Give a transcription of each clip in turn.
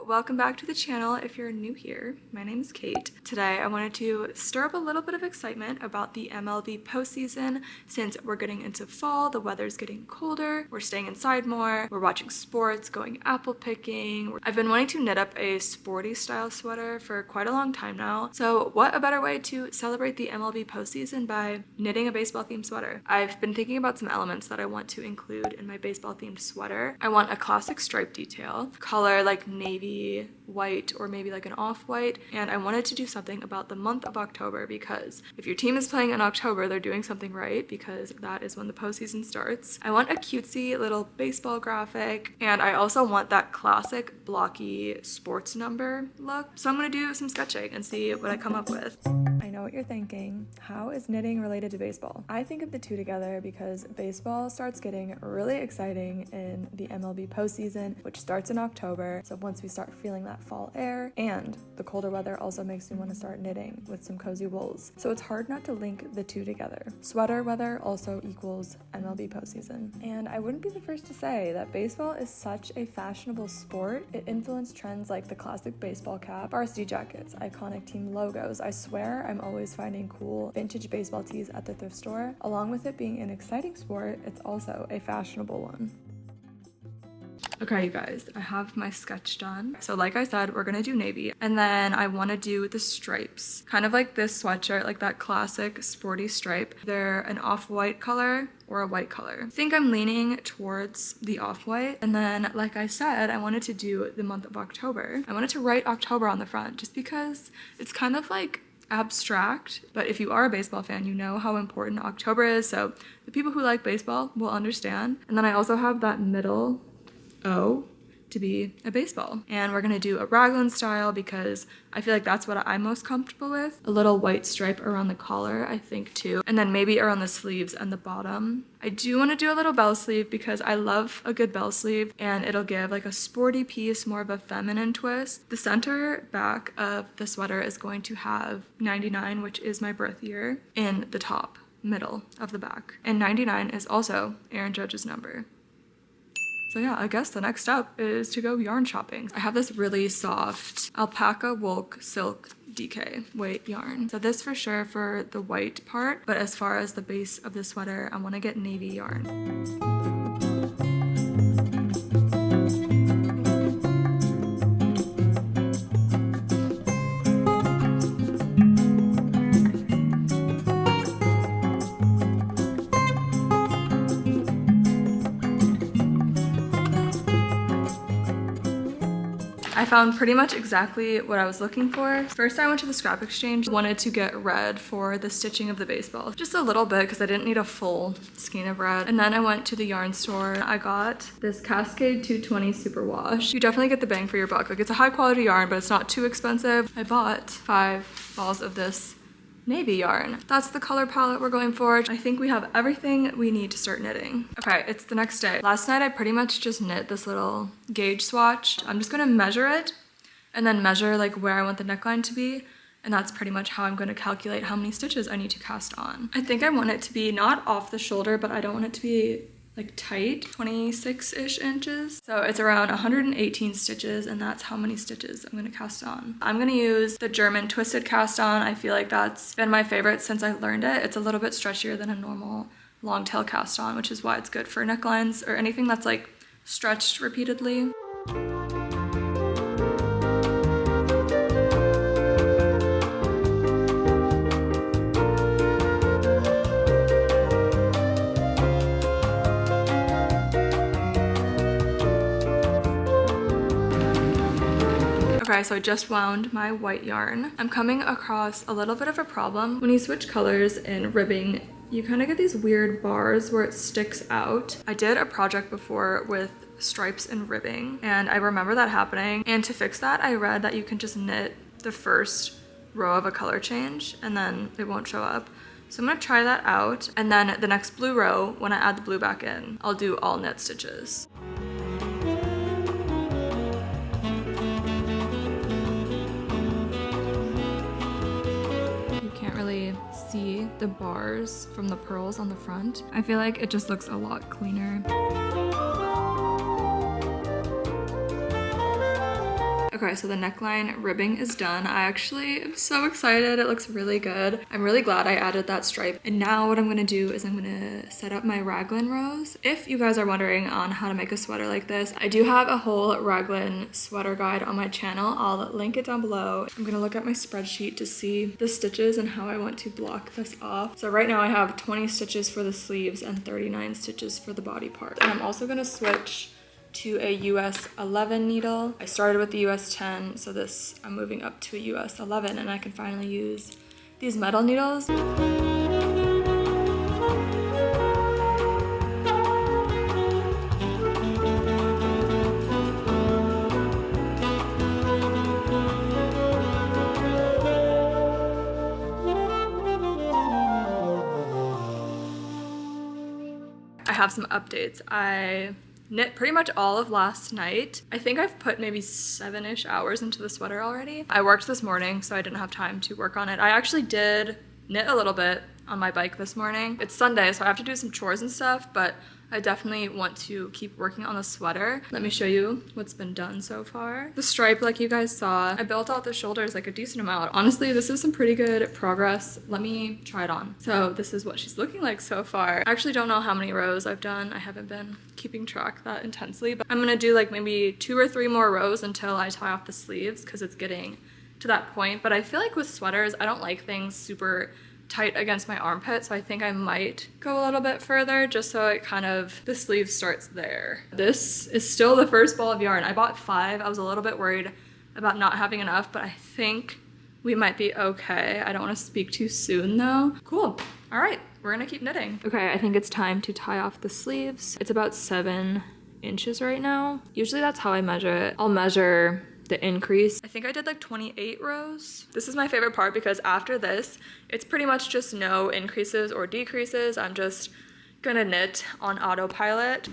Welcome back to the channel if you're new here. My name is Kate. Today I wanted to stir up a little bit of excitement about the MLB postseason. Since we're getting into fall, the weather's getting colder, we're staying inside more, we're watching sports, going apple picking. I've been wanting to knit up a sporty style sweater for quite a long time now. So what a better way to celebrate the MLB postseason by knitting a baseball themed sweater. I've been thinking about some elements that I want to include in my baseball themed sweater. I want a classic stripe detail, color like navy, white, or maybe like an off-white, and I wanted to do something about the month of October because if your team is playing in October, they're doing something right because that is when the postseason starts. I want a cutesy little baseball graphic, and I also want that classic blocky sports number look. So I'm gonna do some sketching and see what I come up with. I know what you're thinking. How is knitting related to baseball? I think of the two together because baseball starts getting really exciting in the MLB postseason, which starts in October. So once we start feeling that fall air, and the colder weather also makes me want to start knitting with some cozy wools. So it's hard not to link the two together. Sweater weather also equals MLB postseason. And I wouldn't be the first to say that baseball is such a fashionable sport. It influenced trends like the classic baseball cap, varsity jackets, iconic team logos. I swear I'm always finding cool vintage baseball tees at the thrift store. Along with it being an exciting sport, it's also a fashionable one. Okay, you guys, I have my sketch done. So like I said, we're gonna do navy, and then I wanna do the stripes. Kind of like this sweatshirt, like that classic sporty stripe. They're an off-white color or a white color. I think I'm leaning towards the off-white. And then, like I said, I wanted to do the month of October. I wanted to write October on the front just because it's kind of like abstract, but if you are a baseball fan, you know how important October is. So the people who like baseball will understand. And then I also have that middle O to be a baseball. And we're gonna do a raglan style because I feel like that's what I'm most comfortable with. A little white stripe around the collar, I think too. And then maybe around the sleeves and the bottom. I do wanna do a little bell sleeve because I love a good bell sleeve and it'll give like a sporty piece, more of a feminine twist. The center back of the sweater is going to have 99, which is my birth year, in the top middle of the back. And 99 is also Aaron Judge's number. So yeah, I guess the next step is to go yarn shopping. I have this really soft alpaca wool silk DK weight yarn. So this for sure for the white part, but as far as the base of the sweater, I want to get navy yarn. I found pretty much exactly what I was looking for. First, I went to the scrap exchange, wanted to get red for the stitching of the baseball. Just a little bit because I didn't need a full skein of red. And then I went to the yarn store. I got this Cascade 220 Superwash. You definitely get the bang for your buck. Like, it's a high quality yarn, but it's not too expensive. I bought 5 balls of this navy yarn. That's the color palette we're going for. I think we have everything we need to start knitting. Okay, it's the next day. Last night I pretty much just knit this little gauge swatch. I'm just gonna measure it and then measure like where I want the neckline to be. And that's pretty much how I'm gonna calculate how many stitches I need to cast on. I think I want it to be not off the shoulder, but I don't want it to be like tight, 26-ish inches. So it's around 118 stitches, and that's how many stitches I'm gonna cast on. I'm gonna use the German twisted cast on. I feel like that's been my favorite since I learned it. It's a little bit stretchier than a normal long tail cast on, which is why it's good for necklines or anything that's like stretched repeatedly. Okay, so I just wound my white yarn. I'm coming across a little bit of a problem. When you switch colors in ribbing, you kind of get these weird bars where it sticks out. I did a project before with stripes and ribbing, and I remember that happening. And to fix that, I read that you can just knit the first row of a color change and then it won't show up. So I'm gonna try that out. And then the next blue row, when I add the blue back in, I'll do all knit stitches. See the bars from the pearls on the front. I feel like it just looks a lot cleaner. Okay, so the neckline ribbing is done. I actually am so excited. It looks really good. I'm really glad I added that stripe. And now what I'm gonna do is I'm gonna set up my raglan rows. If you guys are wondering on how to make a sweater like this, I do have a whole raglan sweater guide on my channel. I'll link it down below. I'm gonna look at my spreadsheet to see the stitches and how I want to block this off. So right now I have 20 stitches for the sleeves and 39 stitches for the body part. And I'm also gonna switch to a US 11 needle. I started with the US 10, so this I'm moving up to a US 11, and I can finally use these metal needles. I have some updates. I knit pretty much all of last night. I think I've put maybe 7-ish hours into the sweater already. I worked this morning, so I didn't have time to work on it. I actually did knit a little bit on my bike this morning. It's Sunday, so I have to do some chores and stuff, but I definitely want to keep working on the sweater. Let me show you what's been done so far. The stripe, like you guys saw, I built out the shoulders like a decent amount. Honestly, this is some pretty good progress. Let me try it on. So this is what she's looking like so far. I actually don't know how many rows I've done. I haven't been keeping track that intensely, but I'm gonna do like maybe 2 or 3 more rows until I tie off the sleeves because it's getting to that point. But I feel like with sweaters, I don't like things super tight against my armpit, so I think I might go a little bit further just so it kind of, the sleeve starts there. This is still the first ball of yarn. I bought 5. I was a little bit worried about not having enough, but I think we might be okay. I don't want to speak too soon though. Cool. All right, we're gonna keep knitting. Okay, I think it's time to tie off the sleeves. It's about 7 inches right now. Usually that's how I measure it. I'll measure the increase. I think I did like 28 rows. This is my favorite part because after this, it's pretty much just no increases or decreases. I'm just gonna knit on autopilot.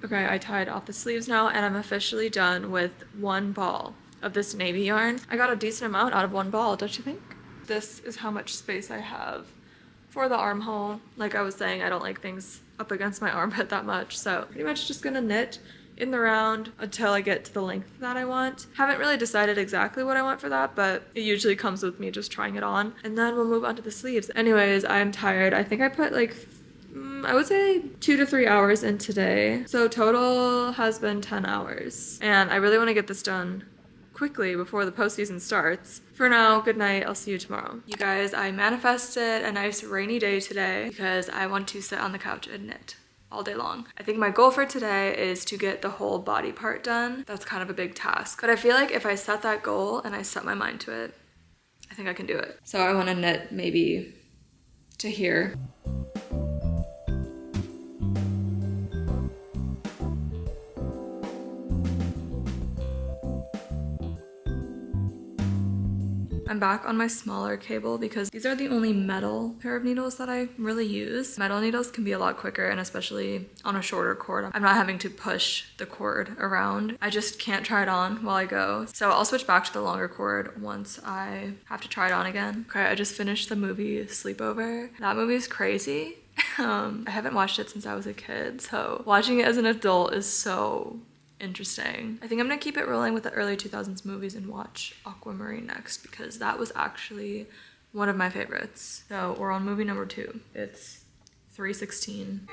Okay, I tied off the sleeves now and I'm officially done with 1 ball of this navy yarn. I got a decent amount out of 1 ball, don't you think? This is how much space I have for the armhole. Like I was saying, I don't like things up against my armpit that much, so pretty much just gonna knit in the round until I get to the length that I want. Haven't really decided exactly what I want for that, but it usually comes with me just trying it on, and then we'll move on to the sleeves. Anyways, I'm tired. I think I put like I would say 2 to 3 hours in today, so total has been 10 hours, and I really want to get this done quickly before the postseason starts. For now, good night. I'll see you tomorrow. You guys, I manifested a nice rainy day today because I want to sit on the couch and knit all day long. I think my goal for today is to get the whole body part done. That's kind of a big task, but I feel like if I set that goal and I set my mind to it, I think I can do it. So I want to knit maybe to here. I'm back on my smaller cable because these are the only metal pair of needles that I really use. Metal needles can be a lot quicker, and especially on a shorter cord, I'm not having to push the cord around. I just can't try it on while I go. So I'll switch back to the longer cord once I have to try it on again. Okay, I just finished the movie Sleepover. That movie is crazy. I haven't watched it since I was a kid, so watching it as an adult is so interesting. I think I'm gonna keep it rolling with the early 2000s movies and watch Aquamarine next because that was actually one of my favorites. So we're on movie number 2. It's 3:16.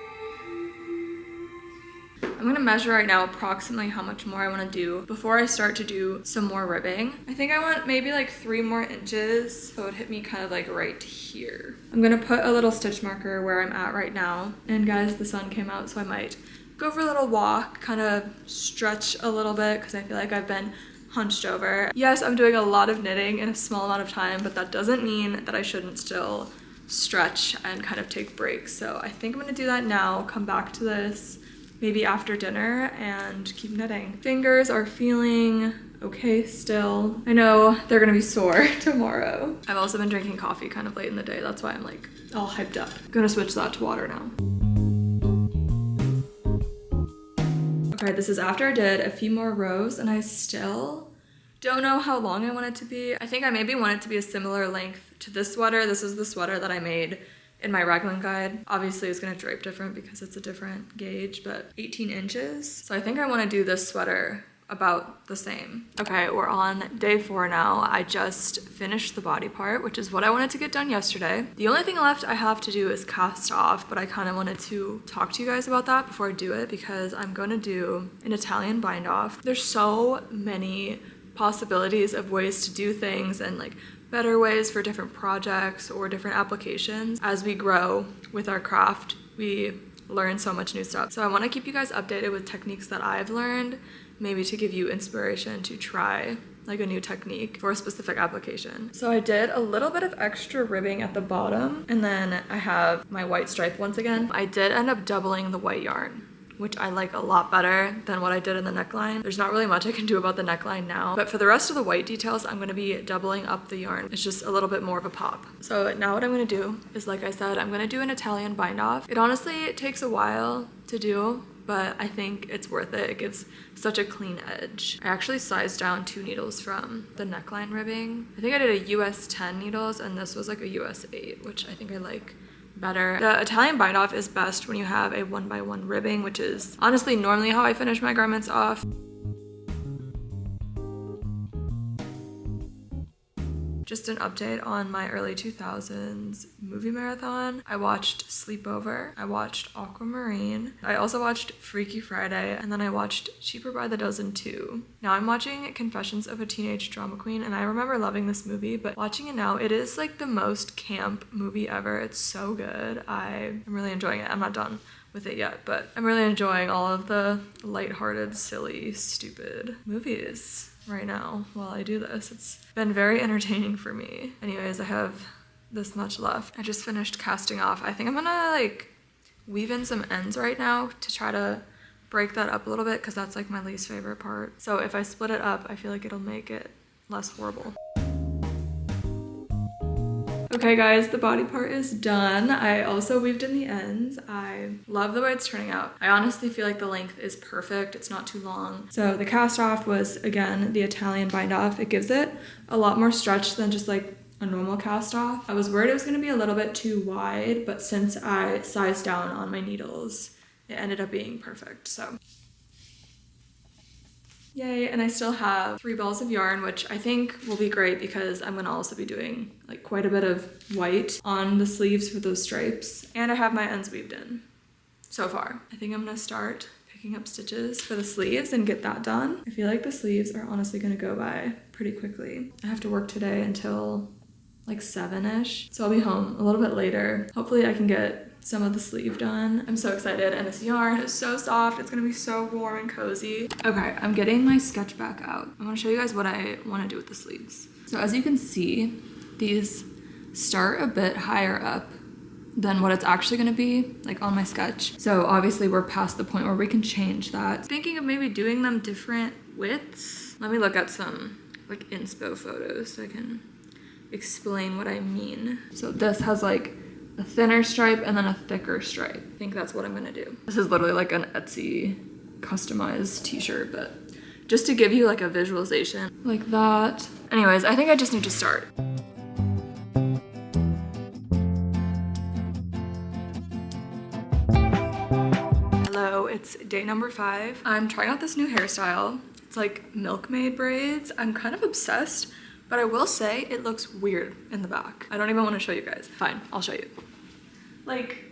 I'm gonna measure right now approximately how much more I want to do before I start to do some more ribbing. I think I want maybe like 3 more inches, so it would hit me kind of like right here. I'm gonna put a little stitch marker where I'm at right now. And guys, the sun came out, so I might go for a little walk, kind of stretch a little bit because I feel like I've been hunched over. Yes, I'm doing a lot of knitting in a small amount of time, but that doesn't mean that I shouldn't still stretch and kind of take breaks. So I think I'm gonna do that now, come back to this maybe after dinner and keep knitting. Fingers are feeling okay still. I know they're gonna be sore tomorrow. I've also been drinking coffee kind of late in the day. That's why I'm like all hyped up. I'm gonna switch that to water now. Okay, this is after I did a few more rows and I still don't know how long I want it to be. I think I maybe want it to be a similar length to this sweater. This is the sweater that I made in my raglan guide. Obviously it's gonna drape different because it's a different gauge, but 18 inches. So I think I wanna do this sweater about the same. Okay, we're on day 4 now. I just finished the body part, which is what I wanted to get done yesterday. The only thing left I have to do is cast off, but I kind of wanted to talk to you guys about that before I do it because I'm gonna do an Italian bind off. There's so many possibilities of ways to do things and like better ways for different projects or different applications. As we grow with our craft, we learn so much new stuff. So I want to keep you guys updated with techniques that I've learned, maybe to give you inspiration to try like a new technique for a specific application. So I did a little bit of extra ribbing at the bottom, and then I have my white stripe once again. I did end up doubling the white yarn, which I like a lot better than what I did in the neckline. There's not really much I can do about the neckline now, but for the rest of the white details, I'm gonna be doubling up the yarn. It's just a little bit more of a pop. So now what I'm gonna do is, like I said, I'm gonna do an Italian bind off. It honestly takes a while to do, but I think it's worth it. It gives such a clean edge. I actually sized down 2 needles from the neckline ribbing. I think I did a US 10 needles and this was like a US 8, which I think I like better. The Italian bind off is best when you have a 1x1 ribbing, which is honestly normally how I finish my garments off. Just an update on my early 2000s movie marathon. I watched Sleepover, I watched Aquamarine, I also watched Freaky Friday, and then I watched Cheaper by the Dozen 2. Now I'm watching Confessions of a Teenage Drama Queen, and I remember loving this movie, but watching it now, it is like the most camp movie ever. It's so good. I'm really enjoying it. I'm not done with it yet, but I'm really enjoying all of the lighthearted, silly, stupid movies right now while I do this. It's been very entertaining for me. Anyways, I have this much left. I just finished casting off. I think I'm gonna like weave in some ends right now to try to break that up a little bit because that's like my least favorite part. So if I split it up, I feel like it'll make it less horrible. Okay guys, the body part is done. I also weaved in the ends. I love the way it's turning out. I honestly feel like the length is perfect. It's not too long. So the cast off was, again, the Italian bind off. It gives it a lot more stretch than just like a normal cast off. I was worried it was gonna be a little bit too wide, but since I sized down on my needles, it ended up being perfect, so. Yay, and I still have 3 balls of yarn, which I think will be great because I'm gonna also be doing like quite a bit of white on the sleeves for those stripes. And I have my ends weaved in so far. I think I'm gonna start picking up stitches for the sleeves and get that done. I feel like the sleeves are honestly gonna go by pretty quickly. I have to work today until like 7-ish, so I'll be home a little bit later. Hopefully I can get some of the sleeve done. I'm so excited, and this yarn is so soft. It's gonna be so warm and cozy. Okay, I'm getting my sketch back out. I wanna show you guys what I wanna do with the sleeves. So as you can see, these start a bit higher up than what it's actually gonna be like on my sketch. So obviously we're past the point where we can change that. Thinking of maybe doing them different widths. Let me look at some like inspo photos so I can explain what I mean. So this has like a thinner stripe and then a thicker stripe. I think that's what I'm gonna do. This is literally like an Etsy customized t-shirt, but just to give you like a visualization like that. Anyways, I think I just need to start. Hello, it's day number 5. I'm trying out this new hairstyle. It's like milkmaid braids. I'm kind of obsessed, but I will say it looks weird in the back. I don't even want to show you guys. Fine, I'll show you. Like,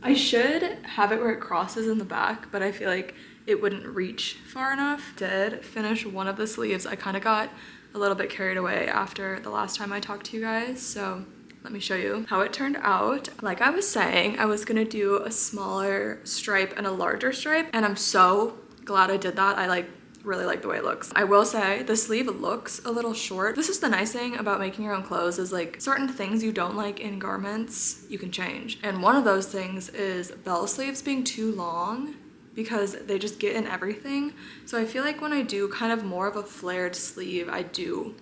I should have it where it crosses in the back, but I feel like it wouldn't reach far enough. Did finish one of the sleeves. I kind of got a little bit carried away after the last time I talked to you guys, so let me show you how it turned out. Like I was saying, I was gonna do a smaller stripe and a larger stripe, and I'm so glad I did that. I really like the way it looks. I will say the sleeve looks a little short. This is the nice thing about making your own clothes, is like certain things you don't like in garments, you can change. And one of those things is bell sleeves being too long because they just get in everything. So I feel like when I do kind of more of a flared sleeve, I do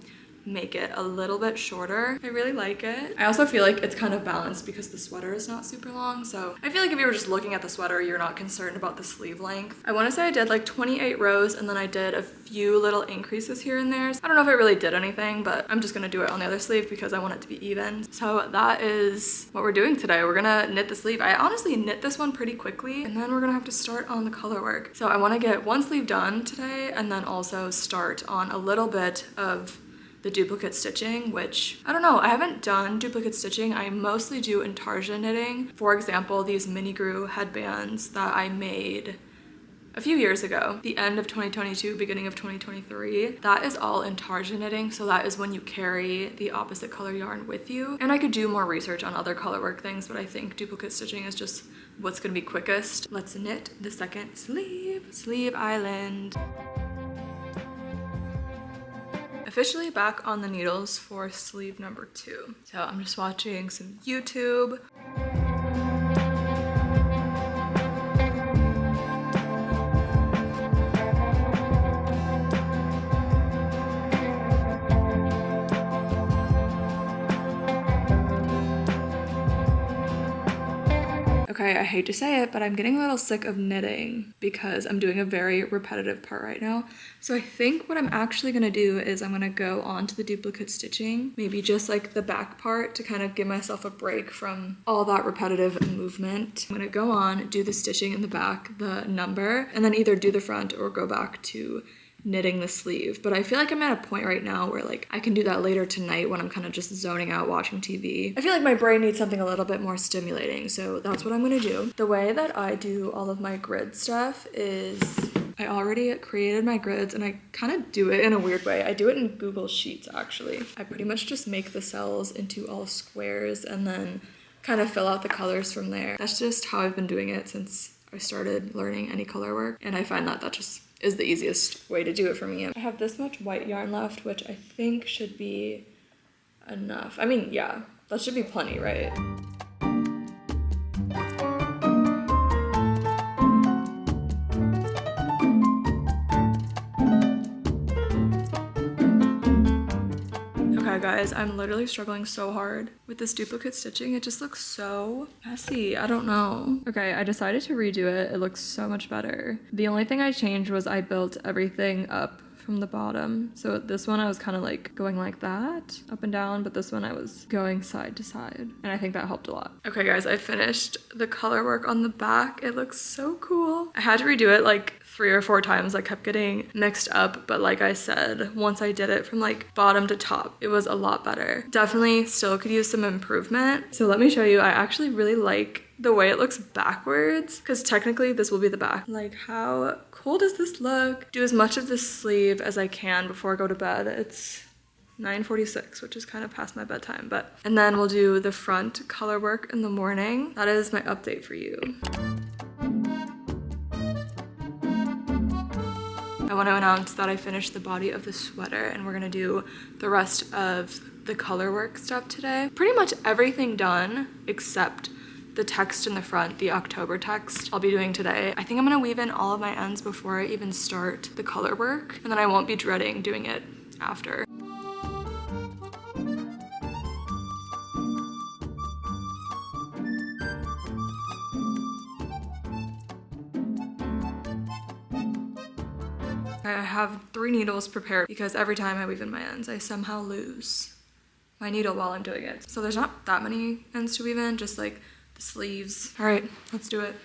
make it a little bit shorter. I really like it. I also feel like it's kind of balanced because the sweater is not super long. So I feel like if you were just looking at the sweater, you're not concerned about the sleeve length. I want to say I did like 28 rows and then I did a few little increases here and there. So I don't know if it really did anything, but I'm just gonna do it on the other sleeve because I want it to be even. So that is what we're doing today. We're gonna knit the sleeve. I honestly knit this one pretty quickly and then we're gonna have to start on the color work. So I want to get one sleeve done today and then also start on a little bit of the duplicate stitching, which I don't know, I haven't done duplicate stitching. I mostly do intarsia knitting. For example, these minigru headbands that I made a few years ago, the end of 2022, beginning of 2023, that is all intarsia knitting. So that is when you carry the opposite color yarn with you. And I could do more research on other color work things, but I think duplicate stitching is just what's gonna be quickest. Let's knit the second sleeve, Sleeve Island. Officially back on the needles for sleeve number 2. So I'm just watching some YouTube. Okay, I hate to say it, but I'm getting a little sick of knitting because I'm doing a very repetitive part right now. So I think what I'm actually gonna do is I'm gonna go on to the duplicate stitching, maybe just like the back part to kind of give myself a break from all that repetitive movement. I'm gonna go on, do the stitching in the back, the number, and then either do the front or go back to knitting the sleeve. But I feel like I'm at a point right now where like I can do that later tonight when I'm kind of just zoning out watching TV. I feel like my brain needs something a little bit more stimulating, so that's what I'm gonna do. The way that I do all of my grid stuff is I already created my grids and I kind of do it in a weird way. I do it in Google Sheets actually. I pretty much just make the cells into all squares and then kind of fill out the colors from there. That's just how I've been doing it since I started learning any color work, and I find that that just is the easiest way to do it for me. I have this much white yarn left, which I think should be enough. I mean, yeah, that should be plenty, right? Okay guys, I'm literally struggling so hard with this duplicate stitching. It just looks so messy. I don't know. Okay, I decided to redo it. It looks so much better. The only thing I changed was I built everything up from the bottom. So this one I was kind of like going like that, up and down, but this one I was going side to side. And I think that helped a lot. Okay guys, I finished the color work on the back. It looks so cool. I had to redo it like 3 or 4 times. I kept getting mixed up, but like I said, once I did it from like bottom to top, it was a lot better. Definitely still could use some improvement. So let me show you. I actually really like the way it looks backwards, because technically this will be the back. Like, how cool does this look? Do as much of this sleeve as I can before I go to bed. It's 9:46, which is kind of past my bedtime, but and then we'll do the front color work in the morning. That is my update for you. I want to announce that I finished the body of the sweater and we're gonna do the rest of the color work stuff today. Pretty much everything done except the text in the front, the October text, I'll be doing today. I think I'm gonna weave in all of my ends before I even start the color work, and then I won't be dreading doing it after. I have 3 needles prepared because every time I weave in my ends, I somehow lose my needle while I'm doing it. So there's not that many ends to weave in, just like the sleeves. All right, let's do it.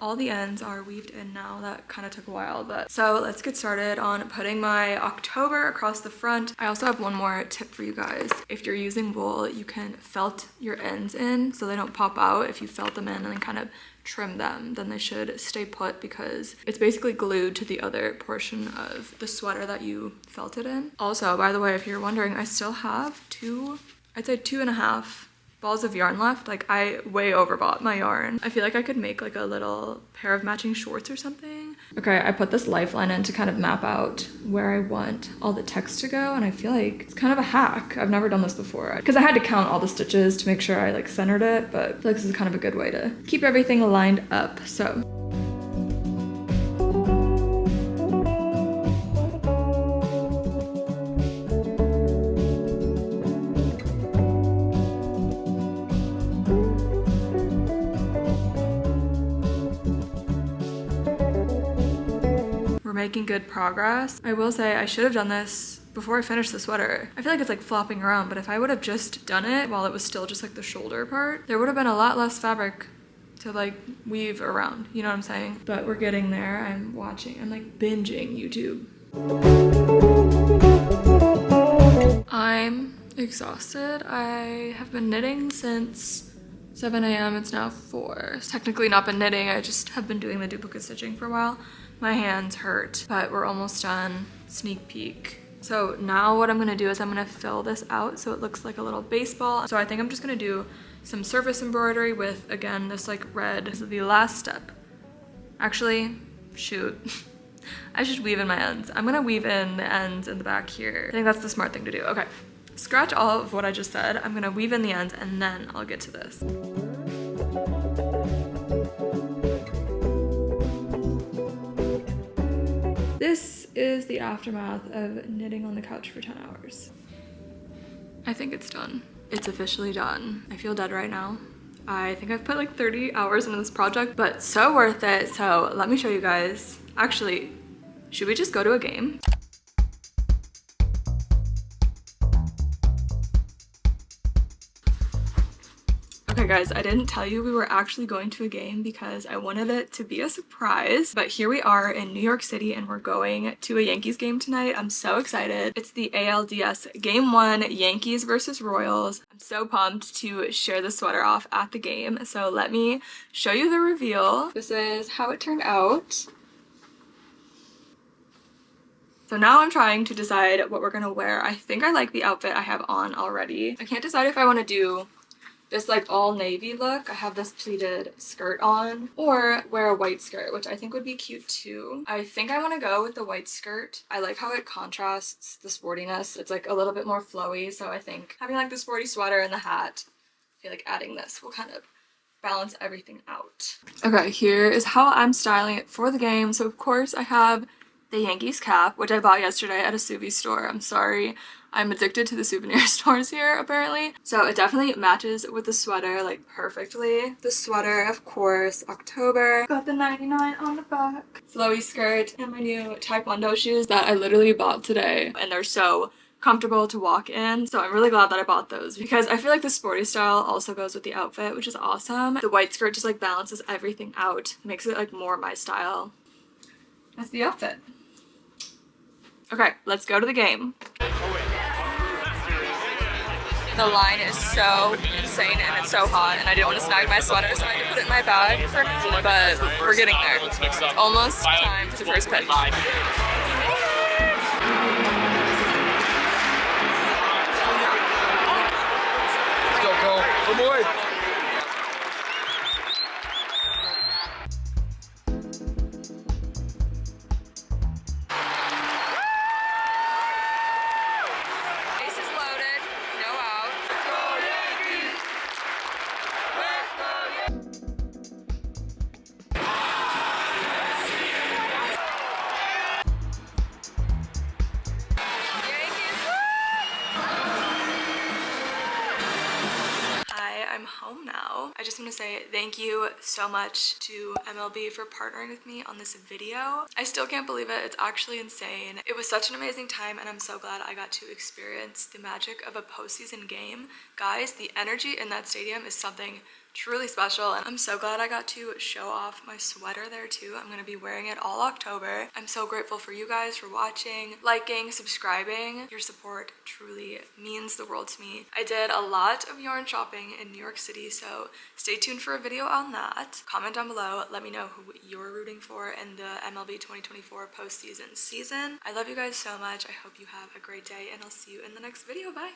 All the ends are weaved in now. That kind of took a while, but so let's get started on putting my October across the front. I also have one more tip for you guys. If you're using wool, you can felt your ends in so they don't pop out. If you felt them in and then kind of trim them, then they should stay put because it's basically glued to the other portion of the sweater that you felt it in. Also, by the way, if you're wondering, I still have I'd say 2.5 balls of yarn left. Like, I way overbought my yarn. I feel like I could make like a little pair of matching shorts or something. Okay, I put this lifeline in to kind of map out where I want all the text to go, and I feel like it's kind of a hack. I've never done this before because I had to count all the stitches to make sure I like centered it, but I feel like this is kind of a good way to keep everything lined up. So making good progress. I will say I should have done this before I finished the sweater. I feel like it's like flopping around, but if I would have just done it while it was still just like the shoulder part, there would have been a lot less fabric to like weave around, you know what I'm saying? But we're getting there. I'm like binging YouTube. I'm exhausted. I have been knitting since 7 a.m. It's now 4. It's technically not been knitting. I just have been doing the duplicate stitching for a while. My hands hurt, but we're almost done. Sneak peek. So now what I'm gonna do is I'm gonna fill this out so it looks like a little baseball. So I think I'm just gonna do some surface embroidery with, again, this like red. This is the last step. Actually, shoot. I should weave in my ends. I'm gonna weave in the ends in the back here. I think that's the smart thing to do. Okay, scratch all of what I just said. I'm gonna weave in the ends and then I'll get to this. This is the aftermath of knitting on the couch for 10 hours. I think it's done. It's officially done. I feel dead right now. I think I've put like 30 hours into this project, but so worth it. So let me show you guys. Actually, should we just go to a game? Okay guys, I didn't tell you we were actually going to a game because I wanted it to be a surprise, but here we are in New York City and we're going to a Yankees game tonight. I'm so excited. It's the ALDS Game 1, Yankees versus Royals. I'm so pumped to share the sweater off at the game. So let me show you the reveal. This is how it turned out. So now I'm trying to decide what we're gonna wear. I think I like the outfit I have on already. I can't decide if I want to do this like all navy look. I have this pleated skirt on, or wear a white skirt, which I think would be cute too. I think I want to go with the white skirt. I like how it contrasts the sportiness. It's like a little bit more flowy, so I think having like the sporty sweater and the hat, I feel like adding this will kind of balance everything out. Okay, here is how I'm styling it for the game. So of course I have the Yankees cap, which I bought yesterday at a Suvi store. I'm sorry, I'm addicted to the souvenir stores here apparently. So it definitely matches with the sweater like perfectly. The sweater, of course, October. Got the 99 on the back. Flowy skirt and my new Taekwondo shoes that I literally bought today, and they're so comfortable to walk in. So I'm really glad that I bought those because I feel like the sporty style also goes with the outfit, which is awesome. The white skirt just like balances everything out, makes it like more my style. That's the outfit. Okay, let's go to the game. The line is so insane and it's so hot, and I didn't want to snag my sweater, so I had to put it in my bag for now, but we're getting there. It's almost time for the first pitch. Let's go, Cole. Good boy. I'm home now. I just want to say thank you so much to MLB for partnering with me on this video. I still can't believe it. It's actually insane. It was such an amazing time, and I'm so glad I got to experience the magic of a postseason game. Guys, the energy in that stadium is something truly special, and I'm so glad I got to show off my sweater there too. I'm gonna be wearing it all October. I'm so grateful for you guys for watching, liking, subscribing. Your support truly means the world to me. I did a lot of yarn shopping in New York City, so stay tuned for a video on that. Comment down below, let me know who you're rooting for in the MLB 2024 postseason season. I love you guys so much. I hope you have a great day, and I'll see you in the next video. Bye.